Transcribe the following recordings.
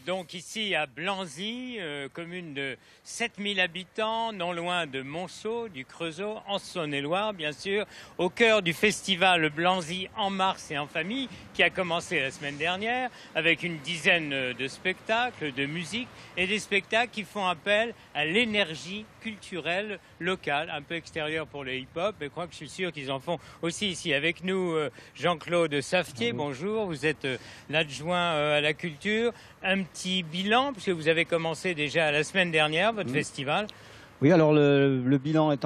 Donc ici à Blanzy, commune de 7000 habitants, non loin de Monceau, du Creusot, en Saône-et-Loire bien sûr, au cœur du festival Blanzy en mars et en famille, qui a commencé la semaine dernière, avec une dizaine de spectacles, de musique et des spectacles qui font appel à l'énergie culturelle locale, un peu extérieure pour le hip-hop, mais je suis sûr qu'ils en font aussi ici. Avec nous, Jean-Claude Saffetier, bonjour, vous êtes l'adjoint à la culture. Un petit bilan, puisque vous avez commencé déjà la semaine dernière votre festival. Oui, alors le bilan est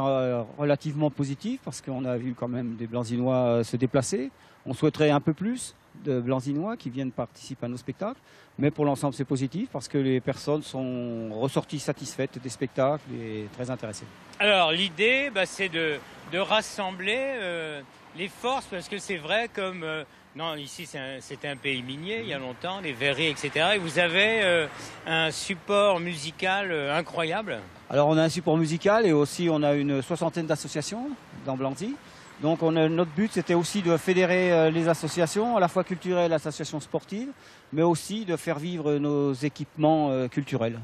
relativement positif parce qu'on a vu quand même des Blanzinois se déplacer. On souhaiterait un peu plus de Blanzinois qui viennent participer à nos spectacles, mais pour l'ensemble c'est positif parce que les personnes sont ressorties satisfaites des spectacles et très intéressées. Alors l'idée, c'est de rassembler les forces, parce que c'est vrai comme... non, ici c'était un pays minier il y a longtemps, les verreries, etc. Et vous avez un support musical incroyable. Alors on a un support musical et aussi on a une soixantaine d'associations dans Blanzy. Donc notre but c'était aussi de fédérer les associations, à la fois culturelles, associations sportives, mais aussi de faire vivre nos équipements culturels.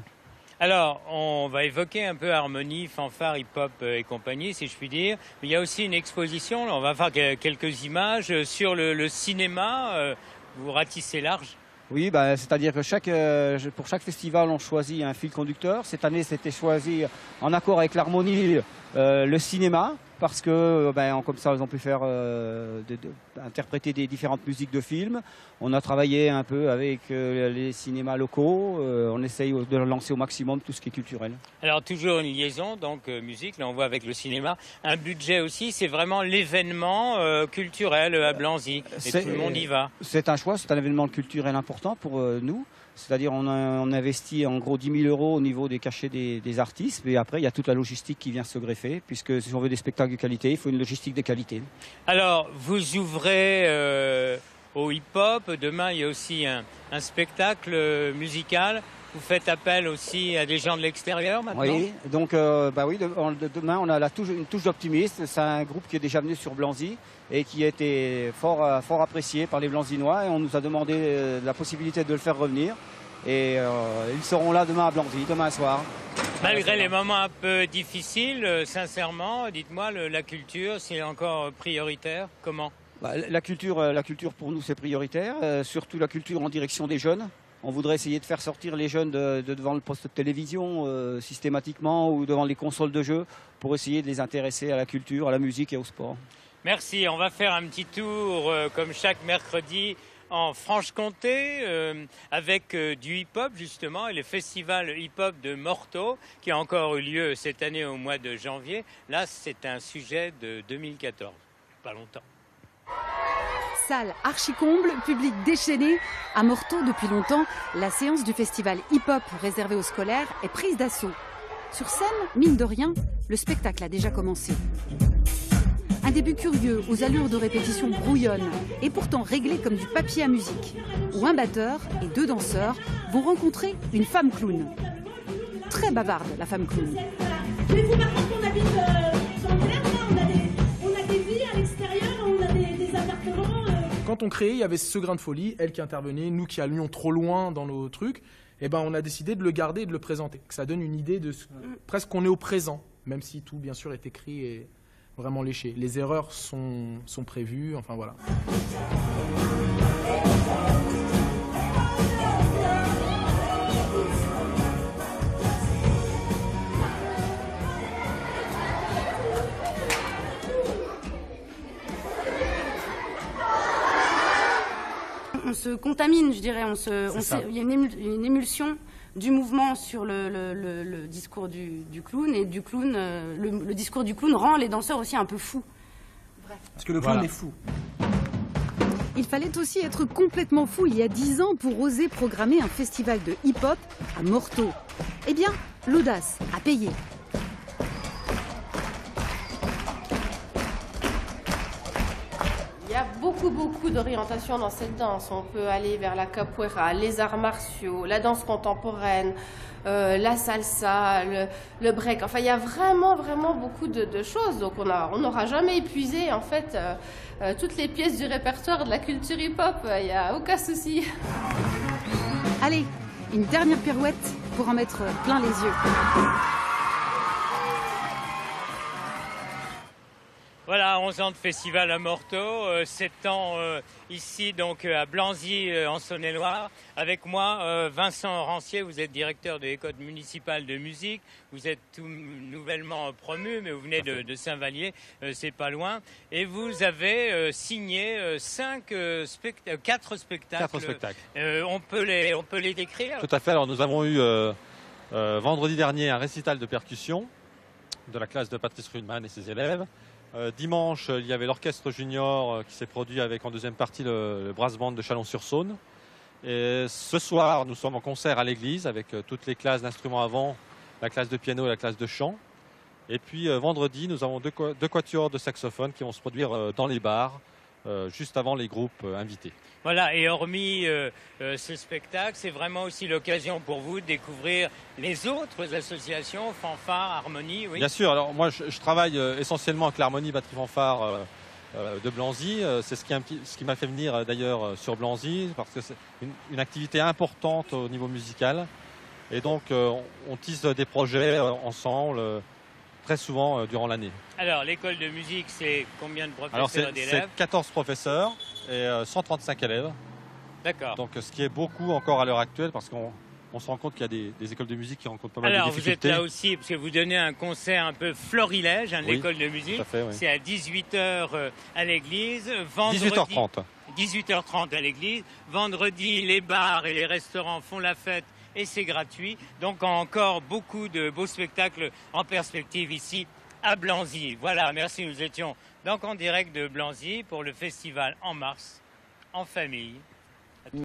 Alors, on va évoquer un peu harmonie, fanfare, hip-hop et compagnie, si je puis dire. Mais il y a aussi une exposition, on va faire quelques images sur le cinéma. Vous ratissez large. Oui, c'est-à-dire que pour chaque festival, on choisit un fil conducteur. Cette année, c'était choisi en accord avec l'harmonie le cinéma, parce que comme ça, ils ont pu faire interpréter des différentes musiques de films. On a travaillé un peu avec les cinémas locaux. On essaye de lancer au maximum tout ce qui est culturel. Alors toujours une liaison, donc musique, là on voit avec le cinéma. Un budget aussi, c'est vraiment l'événement culturel à Blanzy. Et tout le monde y va. C'est un choix, c'est un événement culturel important pour nous. C'est-à-dire on investit en gros 10 000 € au niveau des cachets des artistes, mais après il y a toute la logistique qui vient se greffer, puisque si on veut des spectacles de qualité, il faut une logistique de qualité. Alors vous ouvrez au hip-hop, demain il y a aussi un spectacle musical. Vous faites appel aussi à des gens de l'extérieur maintenant? Oui, donc demain on a une touche d'optimisme. C'est un groupe qui est déjà venu sur Blanzy et qui a été fort apprécié par les Blanzinois, et on nous a demandé la possibilité de le faire revenir. Et ils seront là demain à Blanzy, demain soir. Malgré les moments un peu difficiles, sincèrement, dites-moi, la culture, c'est encore prioritaire? Comment? La culture pour nous c'est prioritaire, surtout la culture en direction des jeunes. On voudrait essayer de faire sortir les jeunes de devant le poste de télévision systématiquement, ou devant les consoles de jeux, pour essayer de les intéresser à la culture, à la musique et au sport. Merci, on va faire un petit tour comme chaque mercredi en Franche-Comté avec du hip-hop justement, et le festival hip-hop de Morteau qui a encore eu lieu cette année au mois de janvier. Là c'est un sujet de 2014, pas longtemps. Salle archi-comble, public déchaîné. À Morteau, depuis longtemps, la séance du festival hip-hop réservée aux scolaires est prise d'assaut. Sur scène, mine de rien, le spectacle a déjà commencé. Un début curieux, aux allures de répétition brouillonnes, et pourtant réglé comme du papier à musique, où un batteur et 2 danseurs vont rencontrer une femme clown. Très bavarde, la femme clown. Je vais vous marquer qu'on habite sur le terrain, on a des vies à l'extérieur, on a des appartements. Quand on créait, il y avait ce grain de folie, elle qui intervenait, nous qui allions trop loin dans nos trucs, et on a décidé de le garder et de le présenter. Que ça donne une idée de presque qu'on est au présent, même si tout bien sûr est écrit et vraiment léché. Les erreurs sont prévues, enfin voilà. On se contamine, je dirais. Il y a une émulsion du mouvement sur le discours du clown, et du clown, le discours du clown rend les danseurs aussi un peu fous. Parce que le clown est fou. Il fallait aussi être complètement fou il y a 10 ans pour oser programmer un festival de hip-hop à Morteau. Eh bien, l'audace a payé. Il y a beaucoup d'orientations dans cette danse. On peut aller vers la capoeira, les arts martiaux, la danse contemporaine, la salsa, le break. Enfin, il y a vraiment beaucoup de choses. Donc on n'aura jamais épuisé en fait toutes les pièces du répertoire de la culture hip-hop. Il n'y a aucun souci. Allez, Une dernière pirouette pour en mettre plein les yeux. Voilà, 11 ans de festival à Morteau, 7 ans ici donc à Blanzy en Saône-et-Loire. Avec moi, Vincent Rancier, vous êtes directeur de l'école municipale de musique. Vous êtes tout nouvellement promu, mais vous venez de Saint-Vallier, c'est pas loin. Et vous avez signé 4 spectacles. 4 spectacles. On peut les décrire? Tout à fait. Alors nous avons eu vendredi dernier un récital de percussion de la classe de Patrice Rudman et ses élèves. Dimanche, il y avait l'orchestre junior qui s'est produit avec en deuxième partie le brass band de Chalon-sur-Saône. Et ce soir, nous sommes en concert à l'église avec toutes les classes d'instruments avant, la classe de piano et la classe de chant. Et puis vendredi, nous avons deux quatuors de saxophone qui vont se produire dans les bars, juste avant les groupes invités. Voilà, et hormis ce spectacle, c'est vraiment aussi l'occasion pour vous de découvrir les autres associations, Fanfare, Harmonie, oui. Bien sûr, alors moi je travaille essentiellement avec l'Harmonie Batterie Fanfare de Blanzy. C'est ce qui m'a fait venir d'ailleurs sur Blanzy, parce que c'est une activité importante au niveau musical. Et donc on tisse des projets ensemble, très souvent durant l'année. Alors l'école de musique, c'est combien de professeurs Alors et d'élèves? c'est 14 professeurs et 135 élèves. D'accord. Donc ce qui est beaucoup encore à l'heure actuelle, parce qu'on se rend compte qu'il y a des écoles de musique qui rencontrent pas mal de Alors vous difficultés. êtes là aussi parce que vous donnez un concert un peu florilège, de Oui, l'école de musique. tout à fait, oui. C'est à 18h à l'église. Vendredi, 18h30. 18h30 à l'église. Vendredi, les bars et les restaurants font la fête et c'est gratuit. Donc encore beaucoup de beaux spectacles en perspective ici à Blanzy. Voilà, merci. Nous étions donc en direct de Blanzy pour le festival En Mars, en famille.